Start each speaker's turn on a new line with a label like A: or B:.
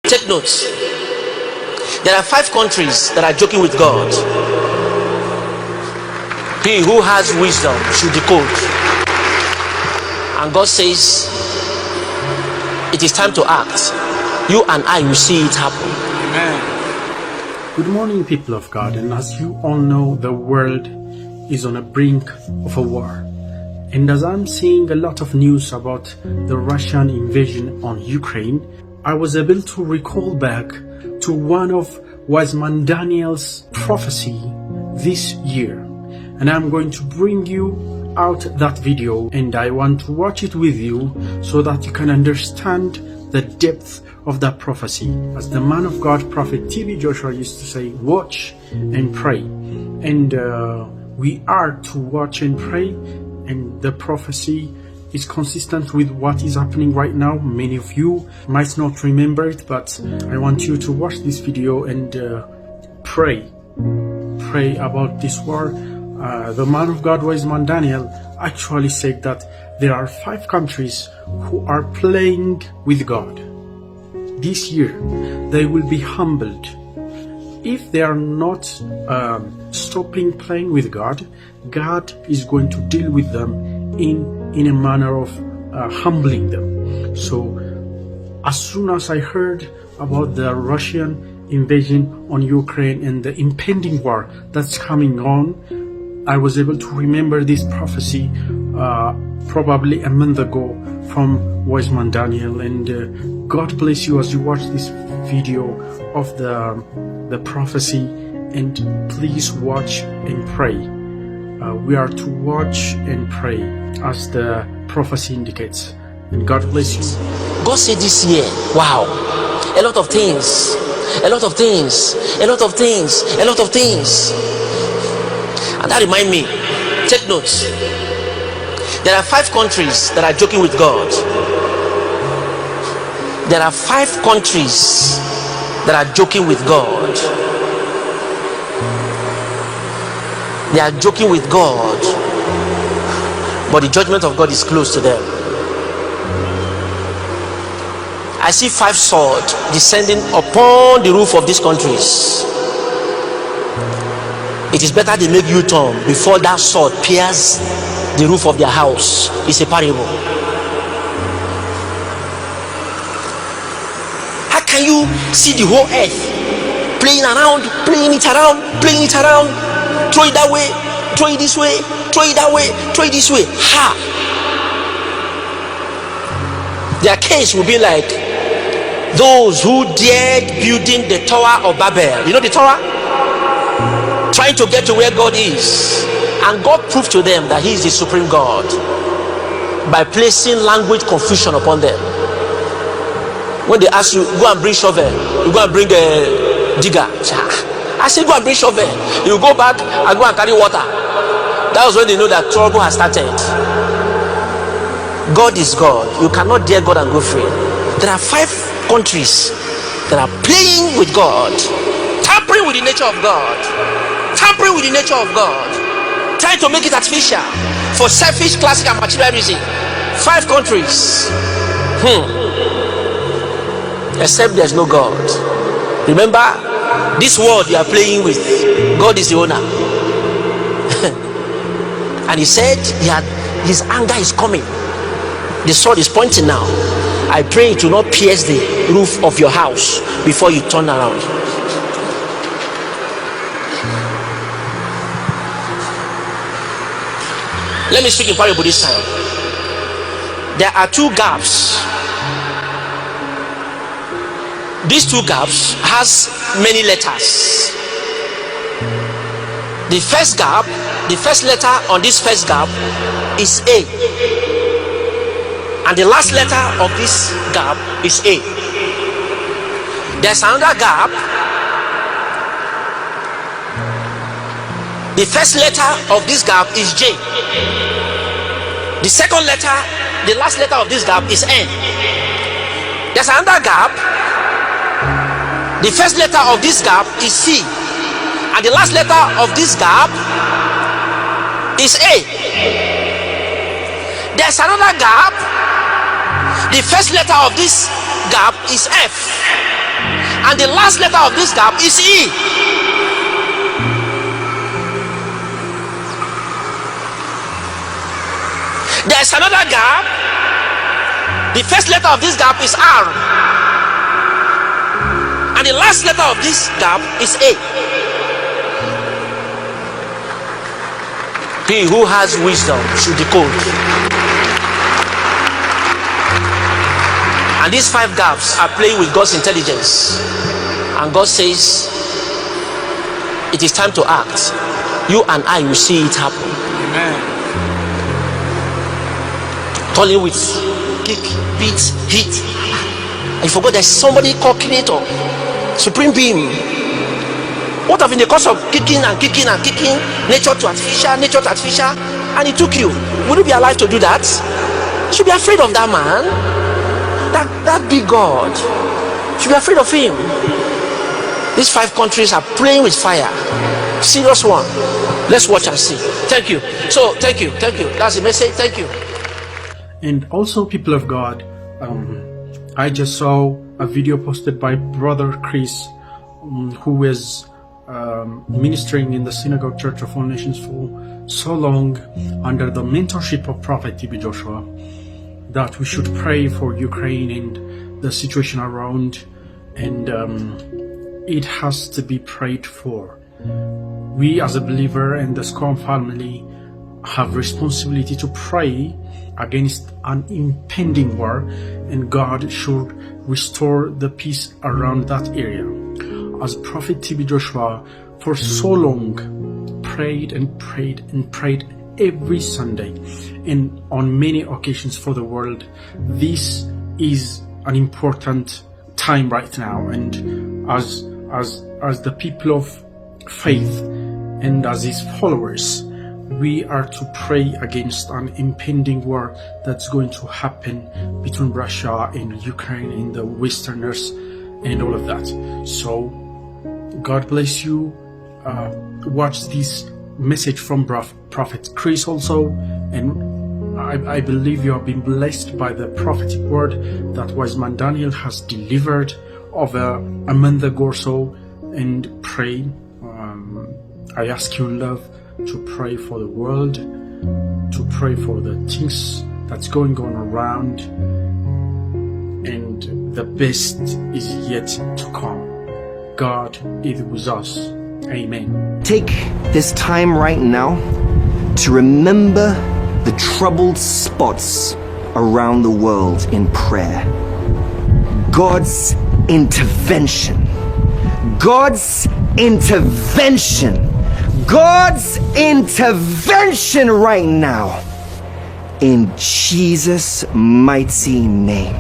A: Take notes. There are 5 countries that are joking with God. He who has wisdom should decode. And God says, it is time to act. You and I will see it happen.
B: Amen. Good morning, people of God. And as you all know, the world is on a brink of a war. And as I'm seeing a lot of news about the Russian invasion on Ukraine, I was able to recall back to one of Wiseman Daniel's prophecy this year. And I'm going to bring you out that video, and I want to watch it with you so that you can understand the depth of that prophecy. As the man of God, Prophet T.B. Joshua used to say, watch and pray. And we are to watch and pray, and the prophecy is consistent with what is happening right now. Many of you might not remember it, but I want you to watch this video and pray about this war. The man of God, Wiseman Daniel, actually said that there are 5 countries who are playing with God. This year, they will be humbled. If they are not stopping playing with God, God is going to deal with them in a manner of humbling them. So, as soon as I heard about the Russian invasion on Ukraine and the impending war that's coming on, I was able to remember this prophecy probably a month ago from Wiseman Daniel. And God bless you as you watch this video of the prophecy, and please watch and pray. We are to watch and pray as the prophecy indicates. And God bless you.
A: God said this year, wow, a lot of things, a lot of things, a lot of things, a lot of things. And that reminds me, take notes. There are 5 countries that are joking with God. There are 5 countries that are joking with God. They are joking with God, but the judgment of God is close to them. I see 5 swords descending upon the roof of these countries. It is better they make U-turn before that sword pierces the roof of their house. It's a parable. How can you see the whole earth playing around, playing it around, playing it around? Throw it that way, throw it this way, throw it that way, throw it this way. Ha! Their case will be like those who dared building the Tower of Babel. You know the tower? Trying to get to where God is. And God proved to them that He is the supreme God by placing language confusion upon them. When they ask you, go and bring shovel, you go and bring a digger. I say, go and bring shovel. You go back and go and carry water. That was when they know that trouble has started. God is God. You cannot dare God and go free. There are 5 countries that are playing with God, tampering with the nature of God, tampering with the nature of God, trying to make it artificial for selfish, classic, and materialism. 5 countries. Except there's no God. Remember, this world you are playing with, God is the owner. And He said His anger is coming. The sword is pointing now. I pray it will not pierce the roof of your house before you turn around. Let me speak in parable this time. There are 2 gaps. These 2 gaps has many letters. The first gap, the first letter on this first gap is A, and the last letter of this gap is A. There's another gap. The first letter of this gap is J. The second letter, the last letter of this gap is N. There's another gap. The first letter of this gap is C, and the last letter of this gap is A. There's another gap. The first letter of this gap is F, And the last letter of this gap is E. There's another gap. The first letter of this gap is R. And the last letter of this gap is A. He who has wisdom should decode. And these 5 gaps are playing with God's intelligence. And God says, it is time to act. You and I will see it happen.
C: Amen.
A: Calling with kick, beat, hit. And you forgot there's somebody called Creator, Supreme Being. What have been the cause of kicking and kicking and kicking nature to artificial, and it took you? Would you be alive to do that? You should be afraid of that man. That big God. You should be afraid of him. These 5 countries are playing with fire. Serious one. Let's watch and see. Thank you. So thank you. That's the message. Thank you.
B: And also, people of God, I just saw a video posted by Brother Chris, who is ministering in the Synagogue Church of All Nations for so long under the mentorship of Prophet TB Joshua, that we should pray for Ukraine and the situation around, and it has to be prayed for. We as a believer and the Scrum family have responsibility to pray against an impending war, and God should restore the peace around that area. As Prophet TB Joshua for so long prayed every Sunday and on many occasions for the world, this is an important time right now. And as the people of faith and as his followers, we are to pray against an impending war that's going to happen between Russia and Ukraine and the Westerners and all of that. So God bless you. Watch this message from Prophet Chris also, and I believe you have been blessed by the prophetic word that Wiseman Daniel has delivered over a month ago or so. And pray. I ask you in love to pray for the world, to pray for the things that's going on around, and the best is yet to come. God is with us. Amen.
D: Take this time right now to remember the troubled spots around the world in prayer. God's intervention. God's intervention. God's intervention right now. In Jesus' mighty name.